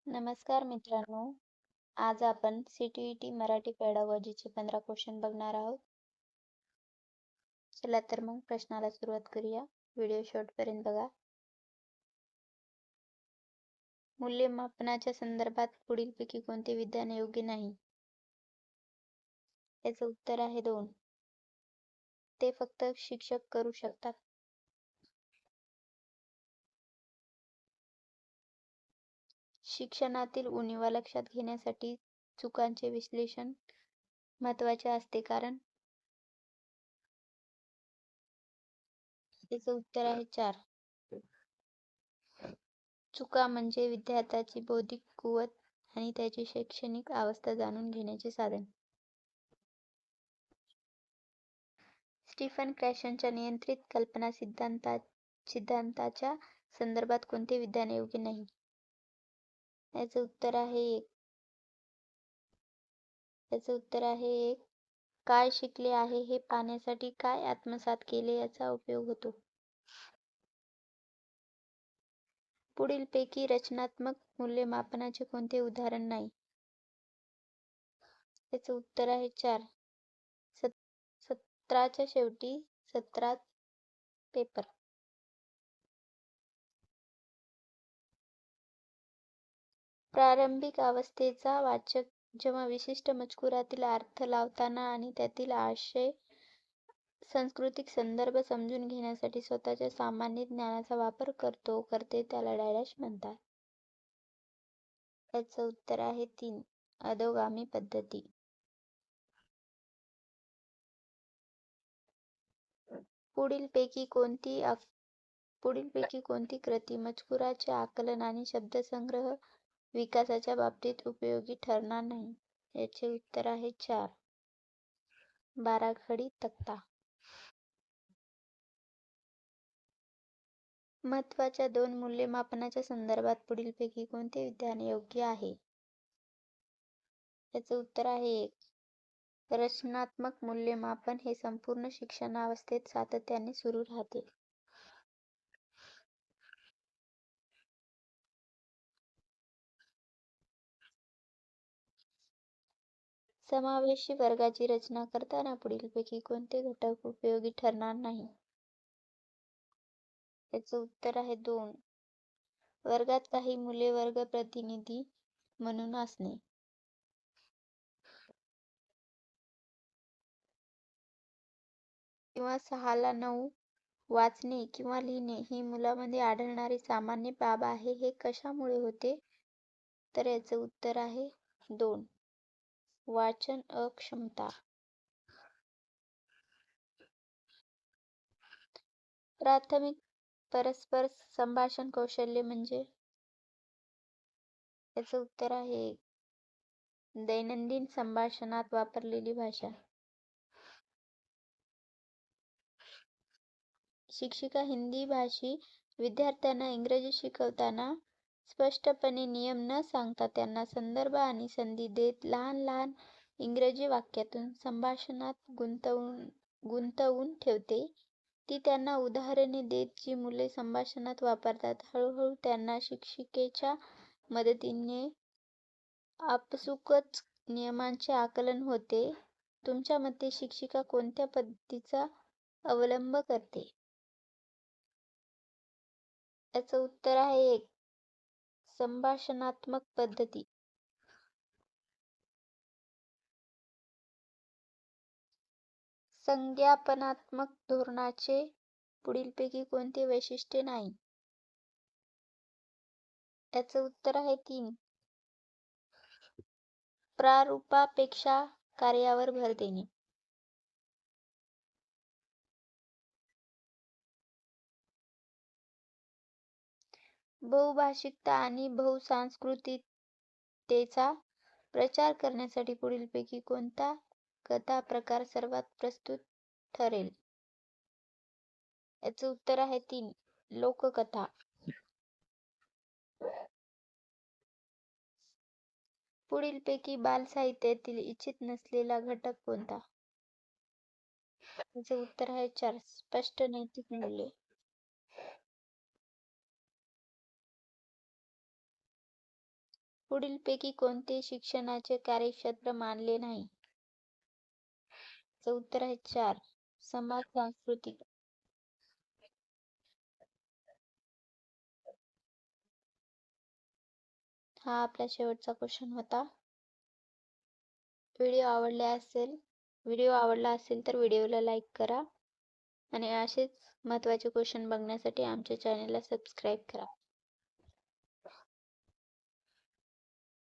नमस्कार मित्रांनो, आज आपण CTET मराठी पेडागॉजीचे 15 क्वेश्चन बघणार आहोत. चला तर मग प्रश्नाला सुरुवात करूया. व्हिडिओ शेवटपर्यंत बघा. मूल्यमापनाच्या संदर्भात पुढीलपैकी कोणते विधान योग्य नाही? याचं उत्तर आहे 2. ते फक्त शिक्षक करू शकतात. शिक्षणातील उणीवा लक्षात घेण्यासाठी चुकांचे विश्लेषण महत्त्वाचे असते, कारण याचं उत्तर आहे 4. चुका म्हणजे विद्यार्थ्याची बौद्धिक कुवत आणि त्याची शैक्षणिक अवस्था जाणून घेण्याचे साधन. स्टीफन क्रॅशनच्या नियंत्रित कल्पना सिद्धांताच्या संदर्भात कोणते विधान योग्य नाही? याचं उत्तर आहे 1. याचं उत्तर आहे 1. काय शिकले आहे हे पाहण्यासाठी काय आत्मसात केले याचा उपयोग होतो. पुढीलपैकी रचनात्मक मूल्यमापनाचे कोणते उदाहरण नाही? याचं उत्तर आहे 4. सत्राच्या शेवटी सत्रात पेपर. प्रारंभिक अवस्थेचा वाचक जेव्हा विशिष्ट मजकुरातील अर्थ लावताना आणि त्यातील आशय सांस्कृतिक संदर्भ समजून घेण्यासाठी स्वतःच्या सामान्य ज्ञानाचा वापर करते त्याला डॅश म्हणतात. याचं उत्तर आहे 3. अधोगामी पद्धती. पुढीलपैकी कोणती कृती मजकुराचे आकलन आणि शब्दसंग्रह विकासाच्या बाबतीत उपयोगी ठरणार नाही? याचे उत्तर आहे 4. बाराखडी तक्ता. महत्त्वाच्या 2 मूल्यमापनाच्या संदर्भात पुढीलपैकी कोणते विधान योग्य आहे? याचं उत्तर आहे 1. रचनात्मक मूल्यमापन हे संपूर्ण शिक्षणावस्थेत सातत्याने सुरू राहते. समावेशी वर्गाची रचना करताना पुढीलपैकी कोणते घटक उपयोगी ठरणार नाही? याचं उत्तर आहे 2. वर्गात काही मुले वर्ग प्रतिनिधी म्हणून असणे. किंवा 6 ला 9 वाचणे किंवा लिहिणे ही मुलांमध्ये आढळणारी सामान्य बाब आहे. हे कशामुळे होते? तर याचं उत्तर आहे 2. वाचन अक्षमता. प्राथमिक परस्पर संभाषण कौशल्य म्हणजे? याचं उत्तर आहे 1. दैनंदिन संभाषणात वापरलेली भाषा. शिक्षिका हिंदी भाषी विद्यार्थ्यांना इंग्रजी शिकवताना स्पष्टपणे नियम न सांगता त्यांना संदर्भ आणि संधी देत लहान लहान इंग्रजी वाक्यातून संभाषणात गुंतवून ठेवते. ती त्यांना उदाहरणे देत जी मुले संभाषणात वापरतात. हळूहळू त्यांना शिक्षिकेच्या मदतीने आपसुकच नियमांचे आकलन होते. तुमच्या मते शिक्षिका कोणत्या पद्धतीचा अवलंब करते? याचं उत्तर आहे 1. संभाषणात्मक पद्धती. संज्ञापनात्मक धोरणाचे पुढीलपैकी कोणते वैशिष्ट्य नाही? याचं उत्तर आहे 3. प्रारूपापेक्षा कार्यावर भर देणे. बहुभाषिकता आणि बहुसांस्कृतिकतेचा प्रचार करण्यासाठी पुढीलपैकी कोणता कथा प्रकार सर्वात प्रस्तुत ठरेल? याचं उत्तर आहे 3. लोककथा. पुढीलपैकी बालसाहित्यातील इच्छित नसलेला घटक कोणता? याचे उत्तर आहे 4. स्पष्ट नैतिक मूल्ये. पुढीलपैकी कोणते शिक्षणाचे कार्यक्षेत्र मानले नाही? उत्तर आहे 4. समाज सांस्कृतिक. हा आपला शेवटचा क्वेश्चन होता. व्हिडिओ आवडला असेल तर व्हिडिओला लाईक करा आणि असेच महत्त्वाचे क्वेश्चन बघण्यासाठी आमच्या चॅनलला सबस्क्राईब करा.